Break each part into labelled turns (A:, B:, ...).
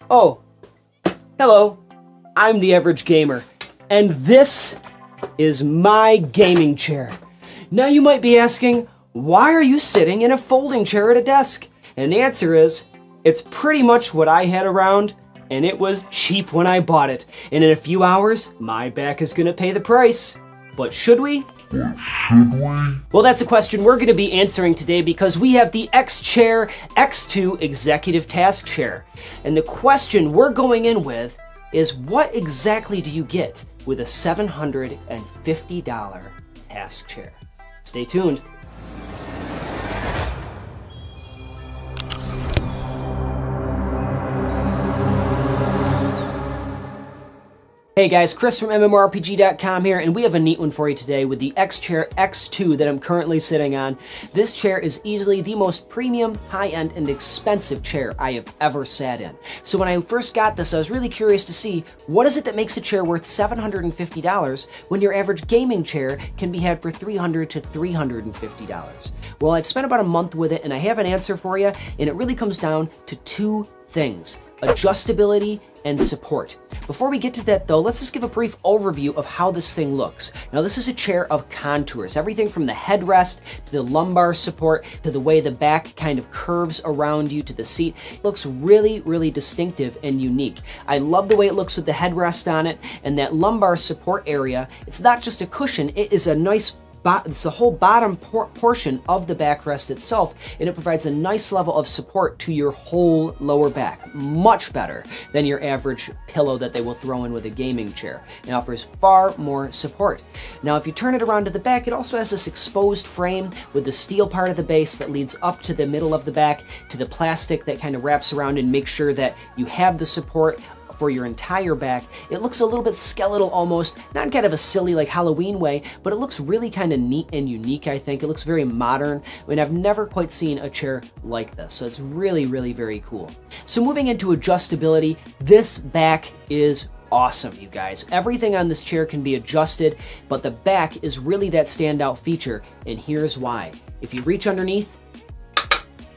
A: Oh, hello, I'm the Average Gamer, and this is my gaming chair. Now you might be asking, why are you sitting in a folding chair at a desk? And the answer is, it's pretty much what I had around, and it was cheap when I bought it. And in a few hours, my back is gonna pay the price. But should we? Well, that's a question we're going to be answering today because we have the X-Chair X2 Executive Task Chair. And the question we're going in with is, what exactly do you get with a $750 task chair? Stay tuned. Hey guys, Chris from MMORPG.com here, and we have a neat one for you today with the X-Chair X2 that I'm currently sitting on. This chair is easily the most premium, high-end, and expensive chair I have ever sat in. So when I first got this, I was really curious to see, what is it that makes a chair worth $750 when your average gaming chair can be had for $300 to $350? Well, I've spent about a month with it, and I have an answer for you, and it really comes down to two things: adjustability and support. Before we get to that though, let's just give a brief overview of how this thing looks. Now, this is a chair of contours, everything from the headrest to the lumbar support to the way the back kind of curves around you to the seat. It looks really, really distinctive and unique. I love the way it looks with the headrest on it and that lumbar support area. It's not just a cushion, it is a nice it's the whole bottom portion of the backrest itself, and it provides a nice level of support to your whole lower back. Much better than your average pillow that they will throw in with a gaming chair. It offers far more support. Now, if you turn it around to the back, it also has this exposed frame with the steel part of the base that leads up to the middle of the back to the plastic that kind of wraps around and makes sure that you have the support for your entire back. It looks a little bit skeletal almost, not in kind of a silly like Halloween way, but it looks really kind of neat and unique, I think. It looks very modern. I mean, I've never quite seen a chair like this, so it's really, really very cool. So moving into adjustability, this back is awesome, you guys. Everything on this chair can be adjusted, but the back is really that standout feature, and here's why. If you reach underneath,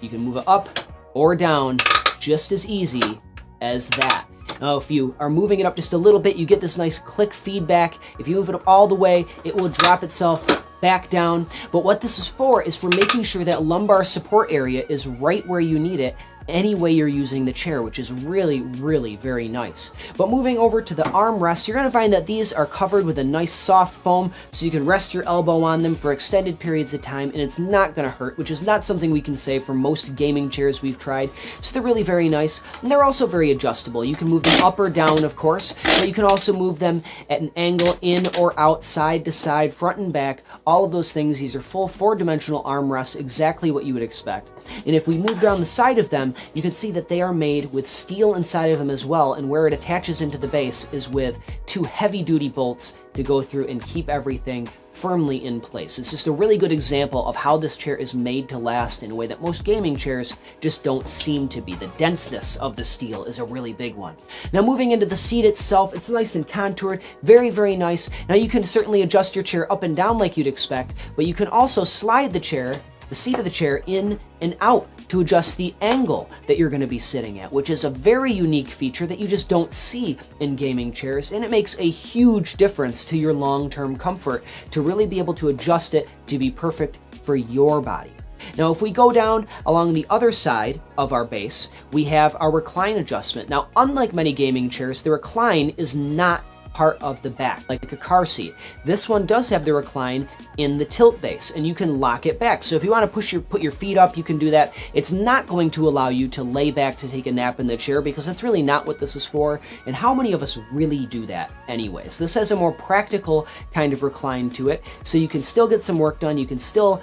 A: you can move it up or down just as easy as that. Now, if you are moving it up just a little bit, you get this nice click feedback. If you move it up all the way, it will drop itself back down. But what this is for making sure that lumbar support area is right where you need it any way you're using the chair, which is really, really very nice. But moving over to the armrests, you're going to find that these are covered with a nice soft foam so you can rest your elbow on them for extended periods of time and it's not going to hurt, which is not something we can say for most gaming chairs we've tried. So they're really very nice, and they're also very adjustable. You can move them up or down, of course, but you can also move them at an angle, in or out, side to side, front and back, all of those things. These are full four-dimensional armrests, exactly what you would expect. And if we move down the side of them, you can see that they are made with steel inside of them as well, and where it attaches into the base is with two heavy-duty bolts to go through and keep everything firmly in place. It's just a really good example of how this chair is made to last in a way that most gaming chairs just don't seem to be. The denseness of the steel is a really big one. Now, moving into the seat itself, it's nice and contoured, very, very nice. Now, you can certainly adjust your chair up and down like you'd expect, but you can also slide the seat of the chair in and out to adjust the angle that you're going to be sitting at, which is a very unique feature that you just don't see in gaming chairs, and it makes a huge difference to your long-term comfort to really be able to adjust it to be perfect for your body. Now, if we go down along the other side of our base, we have our recline adjustment. Now, unlike many gaming chairs, the recline is not part of the back, like a car seat. This one does have the recline in the tilt base, and you can lock it back. So if you want to put your feet up, you can do that. It's not going to allow you to lay back to take a nap in the chair because that's really not what this is for. And how many of us really do that anyways? This has a more practical kind of recline to it, so you can still get some work done. You can still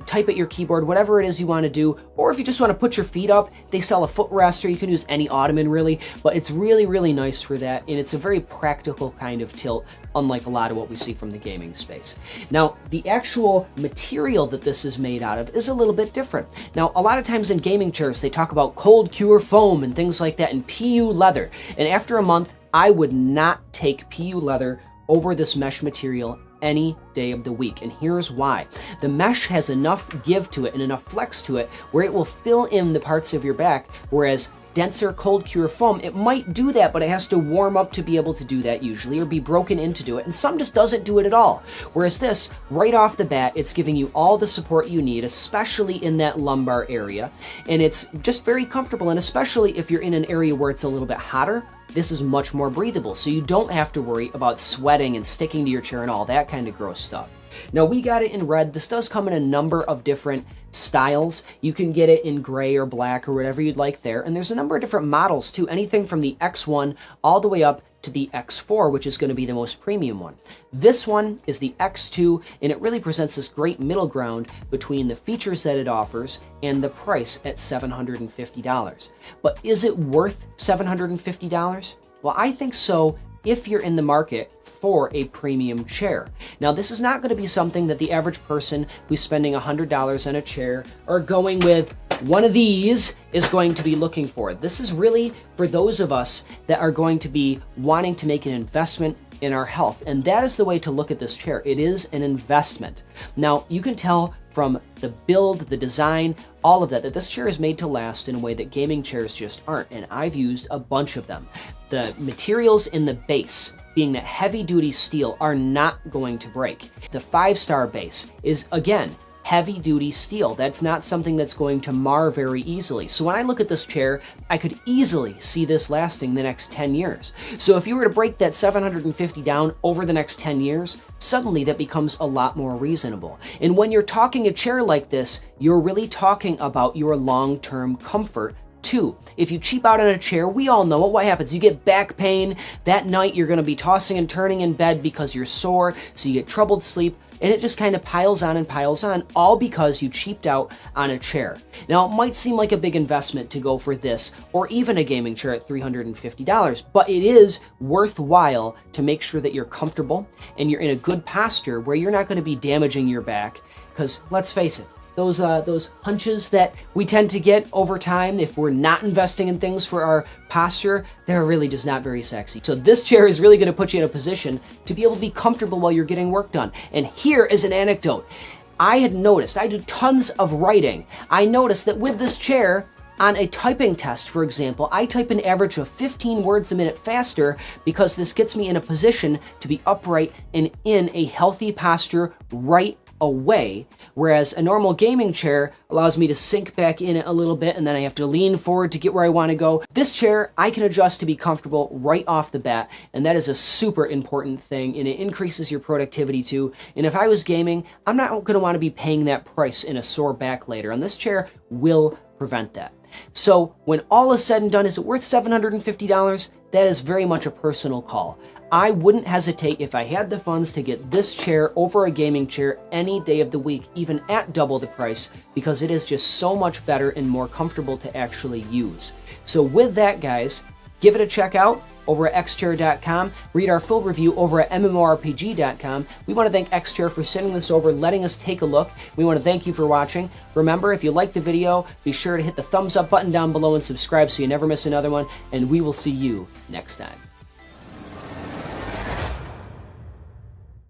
A: type at your keyboard, whatever it is you want to do. Or if you just want to put your feet up, they sell a footrest, or you can use any ottoman really, but it's really, really nice for that, and it's a very practical kind of tilt, unlike a lot of what we see from the gaming space. Now, the actual material that this is made out of is a little bit different. Now, a lot of times in gaming chairs, they talk about cold cure foam and things like that, and PU leather, and after a month, I would not take PU leather over this mesh material any day of the week, and here's why. The mesh has enough give to it and enough flex to it where it will fill in the parts of your back, whereas denser cold cure foam, it might do that, but it has to warm up to be able to do that usually, or be broken in to do it, and some just doesn't do it at all. Whereas this, right off the bat, it's giving you all the support you need, especially in that lumbar area, and it's just very comfortable, and especially if you're in an area where it's a little bit hotter, this is much more breathable, so you don't have to worry about sweating and sticking to your chair and all that kind of gross stuff. Now, we got it in red. This does come in a number of different styles. You can get it in gray or black or whatever you'd like there, and there's a number of different models too, anything from the X1 all the way up to the X4, which is going to be the most premium one. This one is the X2, and it really presents this great middle ground between the features that it offers and the price at $750. But is it worth $750? Well, I think so if you're in the market for a premium chair. Now, this is not going to be something that the average person who's spending $100 on a chair or going with one of these is going to be looking for. This is really for those of us that are going to be wanting to make an investment in our health, and that is the way to look at this chair. It is an investment. Now, you can tell from the build, the design, all of that this chair is made to last in a way that gaming chairs just aren't, and I've used a bunch of them. The materials in the base, being that heavy-duty steel, are not going to break. The 5-star base is, again, heavy-duty steel. That's not something that's going to mar very easily. So when I look at this chair, I could easily see this lasting the next 10 years. So if you were to break that $750 down over the next 10 years, suddenly that becomes a lot more reasonable. And when you're talking a chair like this, you're really talking about your long-term comfort too. If you cheap out on a chair, we all know it. What happens? You get back pain. That night you're going to be tossing and turning in bed because you're sore, so you get troubled sleep. And it just kind of piles on and piles on, all because you cheaped out on a chair. Now, it might seem like a big investment to go for this, or even a gaming chair at $350, but it is worthwhile to make sure that you're comfortable and you're in a good posture where you're not going to be damaging your back, because let's face it, those hunches that we tend to get over time if we're not investing in things for our posture, they're really just not very sexy. So this chair is really going to put you in a position to be able to be comfortable while you're getting work done. And here is an anecdote. I had noticed, I do tons of writing. I noticed that with this chair, on a typing test, for example, I type an average of 15 words a minute faster because this gets me in a position to be upright and in a healthy posture right away, whereas a normal gaming chair allows me to sink back in it a little bit and then I have to lean forward to get where I want to go. This chair, I can adjust to be comfortable right off the bat, and that is a super important thing, and it increases your productivity too. And if I was gaming, I'm not going to want to be paying that price in a sore back later, and this chair will prevent that. So when all is said and done, is it worth $750? That is very much a personal call. I wouldn't hesitate if I had the funds to get this chair over a gaming chair any day of the week, even at double the price, because it is just so much better and more comfortable to actually use. So with that, guys, give it a check out over at xchair.com. Read our full review over at mmorpg.com. We want to thank Xchair for sending this over, letting us take a look. We want to thank you for watching. Remember, if you liked the video, be sure to hit the thumbs up button down below and subscribe so you never miss another one, and we will see you next time.